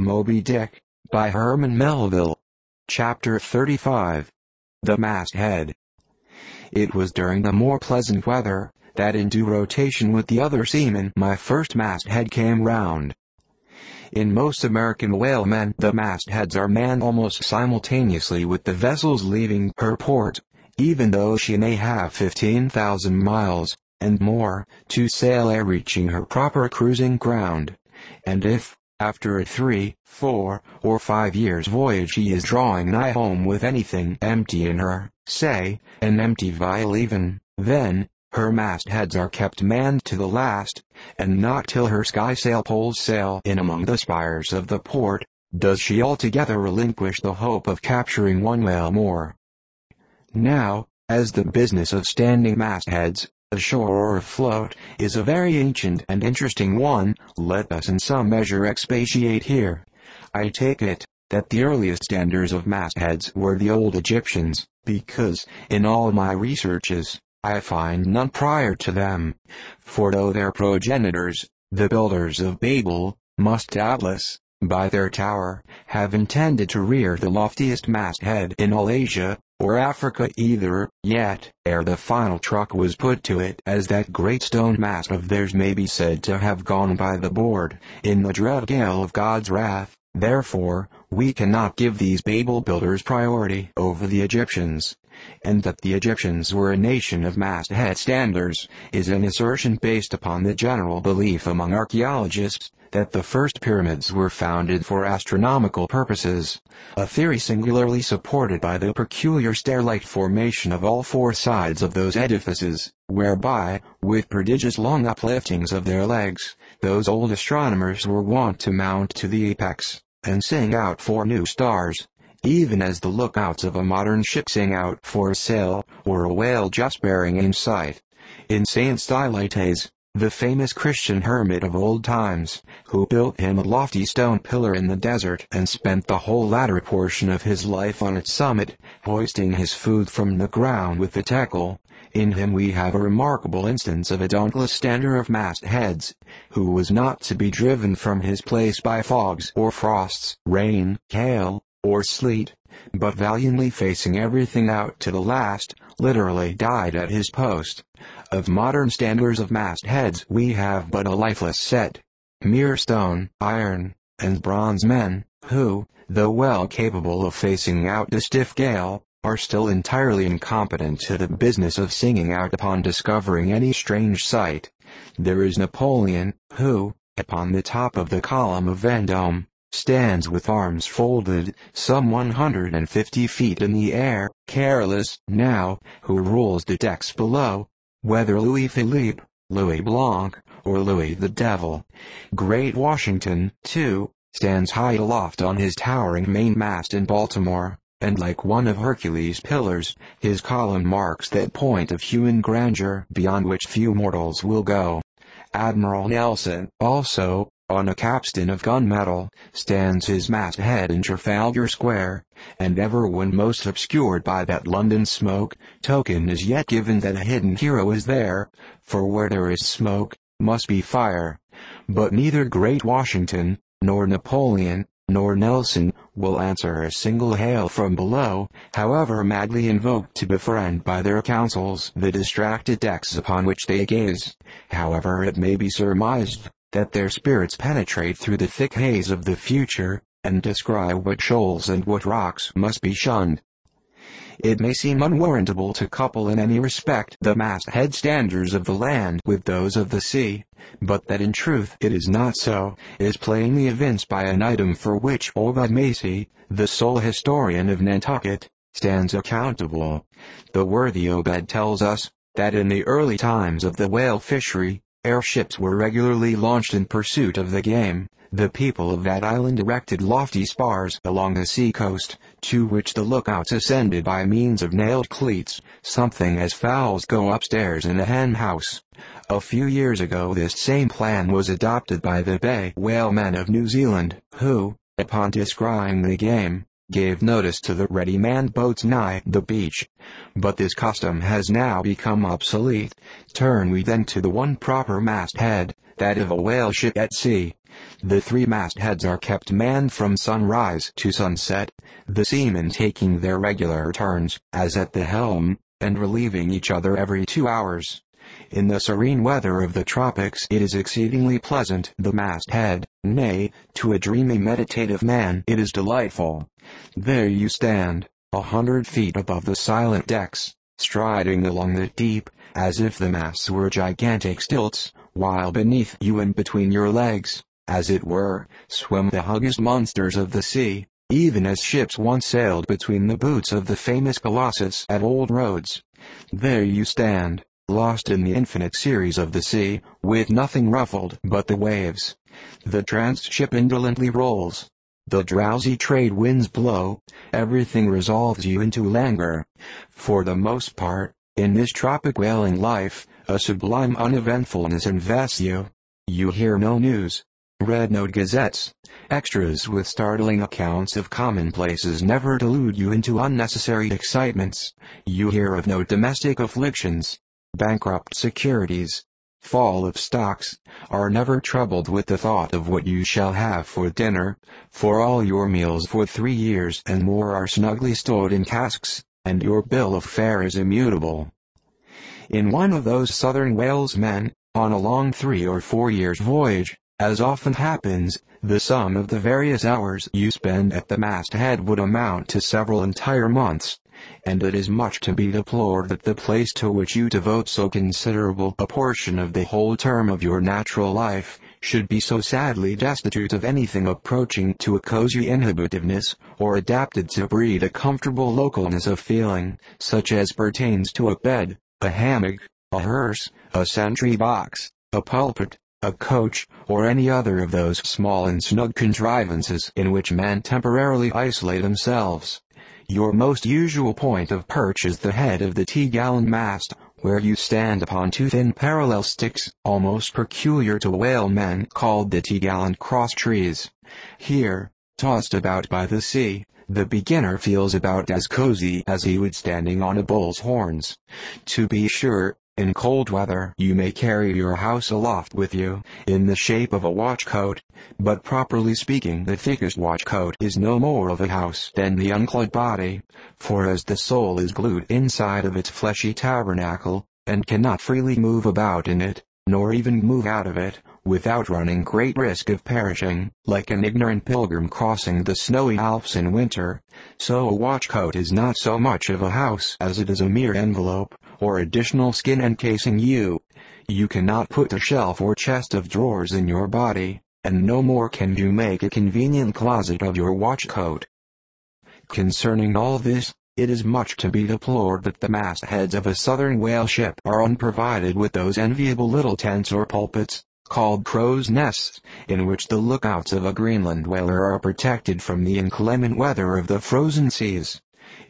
Moby-Dick, by Herman Melville. Chapter 35. The Mast-Head. It was during the more pleasant weather, that in due rotation with the other seamen my first masthead came round. In most American whalemen the mastheads are manned almost simultaneously with the vessel's leaving her port, even though she may have 15,000 miles, and more, to sail ere reaching her proper cruising ground. And if, after a 3, 4, or 5 years voyage she is drawing nigh home with anything empty in her, say, an empty vial even, then, her mastheads are kept manned to the last, and not till her skysail-poles sail in among the spires of the port, does she altogether relinquish the hope of capturing one whale more. Now, as the business of standing mastheads, ashore or afloat, is a very ancient and interesting one, let us in some measure expatiate here. I take it, that the earliest standers of mastheads were the old Egyptians, because, in all my researches, I find none prior to them, for though their progenitors, the builders of Babel, must doubtless, by their tower, have intended to rear the loftiest masthead in all Asia, or Africa either, yet, ere the final truck was put to it, as that great stone mast of theirs may be said to have gone by the board, in the dread gale of God's wrath, therefore, we cannot give these Babel builders priority over the Egyptians. And that the Egyptians were a nation of masthead standers, is an assertion based upon the general belief among archaeologists, that the first pyramids were founded for astronomical purposes, a theory singularly supported by the peculiar stair-like formation of all four sides of those edifices, whereby, with prodigious long upliftings of their legs, those old astronomers were wont to mount to the apex, and sing out for new stars, even as the lookouts of a modern ship sing out for a sail, or a whale just bearing in sight. In Saint Stylites, the famous Christian hermit of old times, who built him a lofty stone pillar in the desert and spent the whole latter portion of his life on its summit, hoisting his food from the ground with the tackle, in him we have a remarkable instance of a dauntless stander of mastheads, who was not to be driven from his place by fogs or frosts, rain, hail, or sleet, but valiantly facing everything out to the last, literally died at his post. Of modern standers of mastheads we have but a lifeless set, mere stone, iron, and bronze men, who, though well capable of facing out the stiff gale, are still entirely incompetent to the business of singing out upon discovering any strange sight. There is Napoleon, who, upon the top of the column of Vendome, stands with arms folded, some 150 feet in the air, careless, now, who rules the decks below, whether Louis Philippe, Louis Blanc, or Louis the Devil. Great Washington, too, stands high aloft on his towering mainmast in Baltimore, and like one of Hercules' pillars, his column marks that point of human grandeur beyond which few mortals will go. Admiral Nelson, also, on a capstan of gunmetal, stands his masthead in Trafalgar Square, and ever when most obscured by that London smoke, token is yet given that a hidden hero is there, for where there is smoke, must be fire. But neither great Washington, nor Napoleon, nor Nelson, will answer a single hail from below, however madly invoked to befriend by their counsels the distracted decks upon which they gaze. However it may be surmised, that their spirits penetrate through the thick haze of the future, and descry what shoals and what rocks must be shunned. It may seem unwarrantable to couple in any respect the masthead standards of the land with those of the sea, but that in truth it is not so, is plainly evinced by an item for which Obed Macy, the sole historian of Nantucket, stands accountable. The worthy Obed tells us, that in the early times of the whale fishery, airships were regularly launched in pursuit of the game. The people of that island erected lofty spars along the sea-coast, to which the lookouts ascended by means of nailed cleats, something as fowls go upstairs in a hen-house. A few years ago this same plan was adopted by the bay whalemen of New Zealand, who, upon descrying the game, gave notice to the ready-manned boats nigh the beach. But this custom has now become obsolete. Turn we then to the one proper masthead, that of a whale ship at sea. The three mastheads are kept manned from sunrise to sunset, the seamen taking their regular turns, as at the helm, and relieving each other every 2 hours. In the serene weather of the tropics it is exceedingly pleasant. The masthead, nay, to a dreamy meditative man it is delightful. There you stand, 100 feet above the silent decks, striding along the deep, as if the masts were gigantic stilts, while beneath you and between your legs, as it were, swim the hugeous monsters of the sea, even as ships once sailed between the boots of the famous Colossus at Old Rhodes. There you stand, lost in the infinite series of the sea, with nothing ruffled but the waves. The tranship indolently rolls. The drowsy trade winds blow. Everything resolves you into languor. For the most part, in this tropic whaling life, a sublime uneventfulness invests you. You hear no news, read no gazettes. Extras with startling accounts of commonplaces never delude you into unnecessary excitements. You hear of no domestic afflictions. Bankrupt securities, fall of stocks, are never troubled with the thought of what you shall have for dinner, for all your meals for 3 years and more are snugly stowed in casks, and your bill of fare is immutable. In one of those southern whalesmen, on a long 3 or 4 years' voyage, as often happens, the sum of the various hours you spend at the masthead would amount to several entire months, and it is much to be deplored that the place to which you devote so considerable a portion of the whole term of your natural life should be so sadly destitute of anything approaching to a cozy inhibitiveness, or adapted to breed a comfortable localness of feeling, such as pertains to a bed, a hammock, a hearse, a sentry box, a pulpit, a coach, or any other of those small and snug contrivances in which men temporarily isolate themselves. Your most usual point of perch is the head of the T-gallant mast, where you stand upon 2 thin parallel sticks, almost peculiar to whalemen, called the T-gallant cross trees. Here, tossed about by the sea, the beginner feels about as cozy as he would standing on a bull's horns. To be sure, in cold weather you may carry your house aloft with you, in the shape of a watchcoat, but properly speaking the thickest watchcoat is no more of a house than the unclad body, for as the soul is glued inside of its fleshy tabernacle, and cannot freely move about in it, nor even move out of it, without running great risk of perishing, like an ignorant pilgrim crossing the snowy Alps in winter, so a watchcoat is not so much of a house as it is a mere envelope, or additional skin encasing you. You cannot put a shelf or chest of drawers in your body, and no more can you make a convenient closet of your watchcoat. Concerning all this, it is much to be deplored that the mastheads of a southern whale ship are unprovided with those enviable little tents or pulpits, called crow's nests, in which the lookouts of a Greenland whaler are protected from the inclement weather of the frozen seas.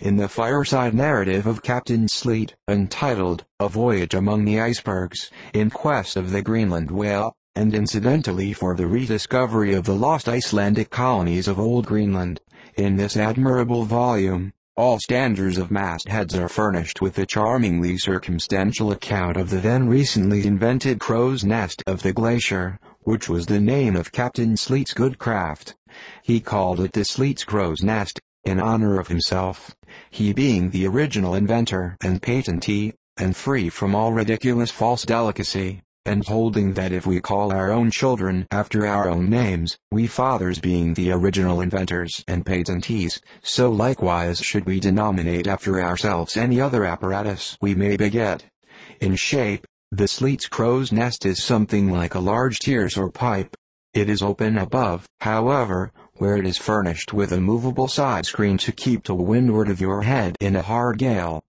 In the fireside narrative of Captain Sleet, entitled, A Voyage Among the Icebergs, in Quest of the Greenland Whale, and incidentally for the rediscovery of the lost Icelandic colonies of Old Greenland, in this admirable volume, all standers of mastheads are furnished with a charmingly circumstantial account of the then recently invented crow's nest of the glacier, which was the name of Captain Sleet's good craft. He called it the Sleet's crow's nest, in honor of himself, he being the original inventor and patentee, and free from all ridiculous false delicacy, and holding that if we call our own children after our own names, we fathers being the original inventors and patentees, so likewise should we denominate after ourselves any other apparatus we may beget. In shape, the Sleet's crow's nest is something like a large tierce or pipe. It is open above, however, where it is furnished with a movable side screen to keep to windward of your head in a hard gale.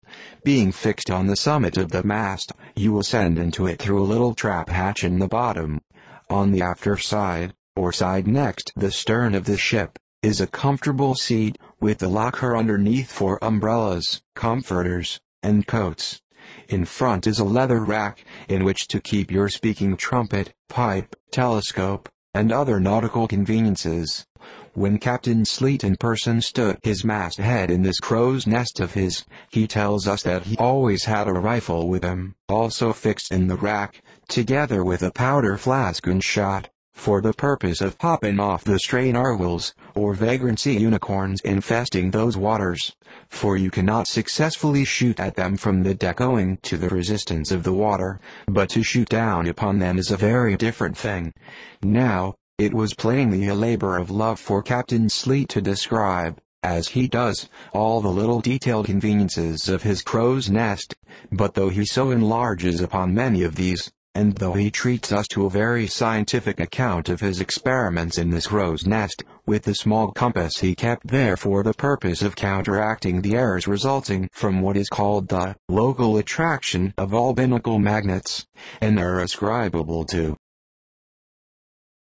Being fixed on the summit of the mast, you ascend into it through a little trap hatch in the bottom. On the after side, or side next the stern of the ship, is a comfortable seat, with the locker underneath for umbrellas, comforters, and coats. In front is a leather rack, in which to keep your speaking trumpet, pipe, telescope, and other nautical conveniences. When Captain Sleet in person stood his masthead in this crow's nest of his, he tells us that he always had a rifle with him, also fixed in the rack, together with a powder flask and shot, for the purpose of popping off the stray narwhals, or vagrant sea unicorns infesting those waters, for you cannot successfully shoot at them from the deck owing to the resistance of the water, but to shoot down upon them is a very different thing. Now, it was plainly a labor of love for Captain Sleet to describe, as he does, all the little detailed conveniences of his crow's nest, but though he so enlarges upon many of these, and though he treats us to a very scientific account of his experiments in this crow's nest, with the small compass he kept there for the purpose of counteracting the errors resulting from what is called the local attraction of all binnacle magnets, and are ascribable to